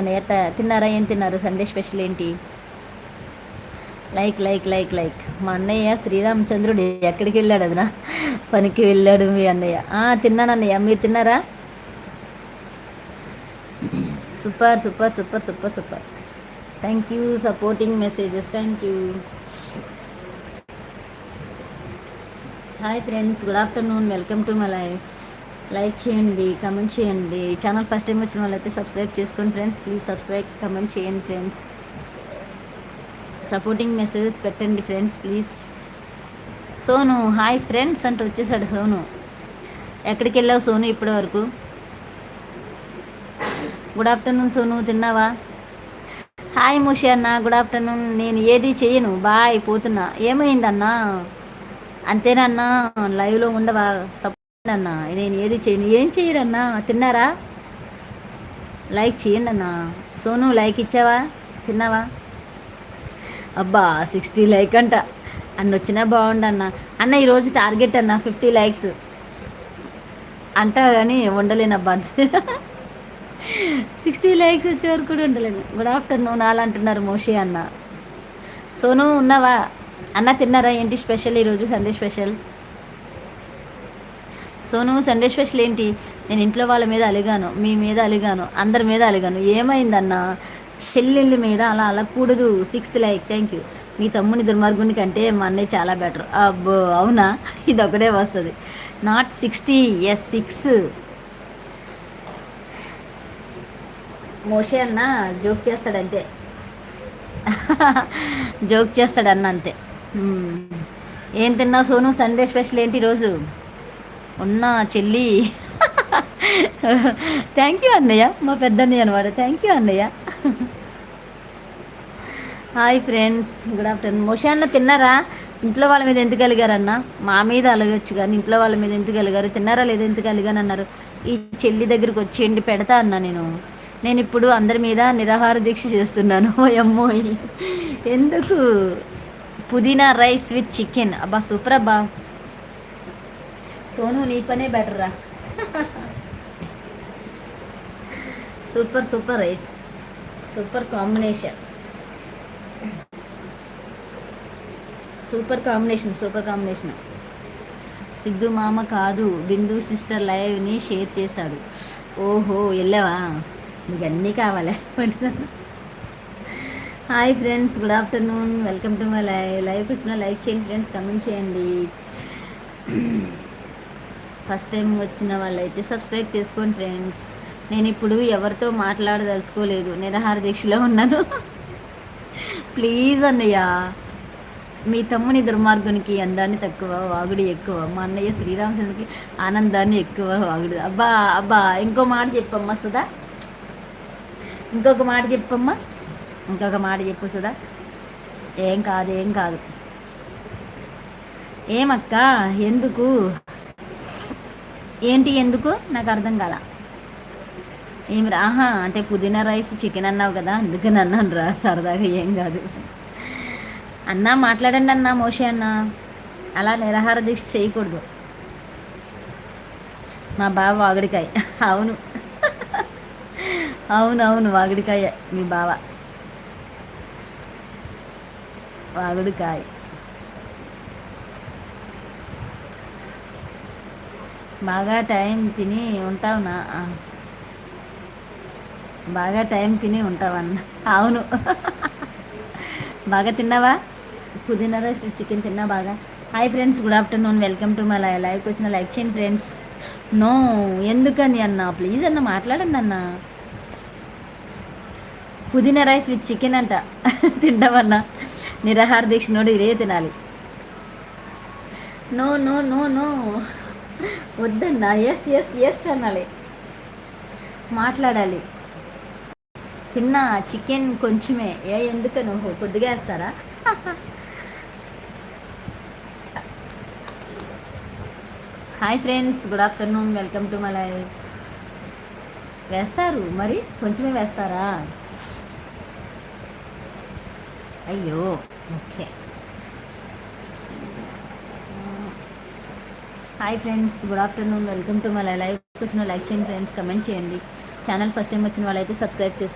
అన్నయ్య తిన్నారా? ఏం తిన్నారు? సండే స్పెషల్ ఏంటి? లైక్ లైక్ లైక్ లైక్ మా అన్నయ్య శ్రీరామచంద్రుడు ఎక్కడికి వెళ్ళాడు? అదనా పనికి వెళ్ళాడు మీ అన్నయ్య. తిన్నాను అన్నయ్య, మీరు తిన్నారా? Super super super super super. Thank you supporting messages. Thank you. Hi friends, good afternoon. Welcome to my live. Like చేయండి, కమెంట్ చేయండి. ఛానల్ ఫస్ట్ టైం వచ్చిన వాళ్ళైతే సబ్స్క్రైబ్ చేసుకోండి ఫ్రెండ్స్. ప్లీజ్ సబ్స్క్రైబ్, కమెంట్ చేయండి ఫ్రెండ్స్. సపోర్టింగ్ మెసేజెస్ పెట్టండి friends please. Sonu hi friends అంటూ వచ్చేసాడు సోను. ఎక్కడికి వెళ్ళావు సోను ఇప్పటి వరకు? గుడ్ ఆఫ్టర్నూన్ సోను, తిన్నావా? హాయ్ ముషి అన్న, గుడ్ ఆఫ్టర్నూన్. నేను ఏది చేయను, బాయ్ పోతున్నా. ఏమైందన్నా? అంతేనన్నా, లైవ్లో ఉండవా? సపోర్ట్ అన్నా, నేను ఏది చేయను. ఏం చేయరన్నా? తిన్నారా? లైక్ చేయండి అన్నా. సోను లైక్ ఇచ్చావా? తిన్నావా? అబ్బా 60 లైక్ అంట. అన్న వచ్చినా బాగుండన్న. అన్న ఈరోజు టార్గెట్ అన్న 50 లైక్స్ అంట, కానీ ఉండలేనబ్బా. 60 లైక్స్ వచ్చే వరకు కూడా ఉండలేను. గుడ్ ఆఫ్టర్నూన్ అలా అంటున్నారు మోషి అన్న. సోను ఉన్నావా? అన్న తిన్నారా? ఏంటి స్పెషల్ ఈరోజు? Sunday special. Sonu Sunday special ఏంటి? నేను ఇంట్లో వాళ్ళ మీద అలిగాను, మీ మీద అలిగాను, అందరి మీద అలిగాను. ఏమైందన్నా? చెల్లెళ్ళ మీద అలా అలగకూడదు. 6th like, thank you. మీ తమ్ముని దుర్మార్గుని కంటే మా అన్నయ్య చాలా బెటర్. అబ్బో అవునా? ఇది ఒకటే వస్తుంది. Not 60, yes 6. మోషే అన్న జోక్ చేస్తాడు అంతే. జోక్ చేస్తాడు అన్న అంతే. ఏం తిన్నావు సోను? సండే స్పెషల్ ఏంటి ఈరోజు? ఉన్నా చెల్లి. థ్యాంక్ యూ అన్నయ్య, మా పెద్ద అన్నయ్య అనమాట. థ్యాంక్ యూ అన్నయ్య. Hi friends, good afternoon. Mosha అన్న తిన్నారా? ఇంట్లో వాళ్ళ మీద ఎందుకు అలిగారన్న? మా మీద అలగచ్చు కానీ ఇంట్లో వాళ్ళ మీద ఎందుకు అలిగారు? తిన్నారా లేదా? ఎందుకు అలిగాను అన్నారు? ఈ చెల్లి దగ్గరికి వచ్చేయండి, పెడతా అన్నా. నేను ఇప్పుడు అందరి మీద నిరాహార దీక్ష చేస్తున్నాను. అమ్మో ఎందుకు? పుదీనా రైస్ విత్ చికెన్. అబ్బా సూపర్ అబ్బా. సోను నీ పనే బెటర్ రా. Super super rice, super combination, super combination, super combination. Siddhu మామ కాదు, బిందు సిస్టర్ లైవ్ని షేర్ చేశాడు. ఓహో వెళ్ళావా? మీకు అన్నీ కావాలా? Hi friends, good afternoon. Welcome to my live. లైవ్కి వచ్చిన లైక్ చేయండి ఫ్రెండ్స్, కమెంట్ చేయండి. ఫస్ట్ టైం వచ్చిన వాళ్ళైతే సబ్స్క్రైబ్ చేసుకోండి ఫ్రెండ్స్. నేను ఇప్పుడు ఎవరితో మాట్లాడదలుచుకోలేదు, నిరాహార దీక్షలో ఉన్నాను. ప్లీజ్ అన్నయ్య, మీ తమ్ముని దుర్మార్గునికి అందాన్ని తక్కువ, వాగుడి ఎక్కువ. మా అన్నయ్య శ్రీరామచంద్రకి ఆనందాన్ని ఎక్కువ, వాగుడు. అబ్బా అబ్బా, ఇంకో మాట చెప్పమ్మా సుధా. ఇంకొక మాట చెప్పమ్మా, ఇంకొక మాట చెప్పు సుధా. ఏం కాదు, ఏం కాదు. ఏమక్క ఎందుకు? ఏంటి ఎందుకు? నాకు అర్థం కాల. ఏమి రాహా అంటే పుదీనా రైస్ చికెన్ అన్నావు కదా, అందుకని అన్నాను రా సరదాగా. ఏం కాదు అన్నా, మాట్లాడండి అన్నా. మోషే అన్న అలా నిరాహార దీక్ష చేయకూడదు. మా బావ వాగుడికాయ. అవును అవును అవును, వాగుడికాయ మీ బావ. వాగుడికాయ. బాగా టైం తిని ఉంటావునా? బాగా టైం తిని ఉంటావన్న. అవును. బాగా తిన్నావా? పుదీనా రైస్ విత్ చికెన్ తిన్నా బాగా. Hi friends, good afternoon. Welcome to my live. లైవ్కి వచ్చిన లైక్ చేయండి ఫ్రెండ్స్. నో ఎందుకని అన్న? ప్లీజ్ అన్న మాట్లాడండి అన్న. పుదీనా రైస్ విత్ చికెన్ అంట. తింటామన్నా? నిరాహార దీక్ష నోడు ఇదే తినాలి. నో నో నో నో వద్దన్నా. ఎస్ ఎస్ ఎస్ అనాలి, మాట్లాడాలి. తిన్నా చికెన్ కొంచెమే. ఎందుకని? కొద్దిగా వేస్తారా? Hi friends, good afternoon. Welcome to my live. వేస్తారు మరి, కొంచెమే వేస్తారా? అయ్యో okay. Hi friends, good afternoon. Welcome to my live. వచ్చిన లైక్ చేయండి ఫ్రెండ్స్, కమెంట్ చేయండి. ఛానల్ ఫస్ట్ టైం వచ్చిన వాళ్ళైతే సబ్స్క్రైబ్ చేసుకోండి.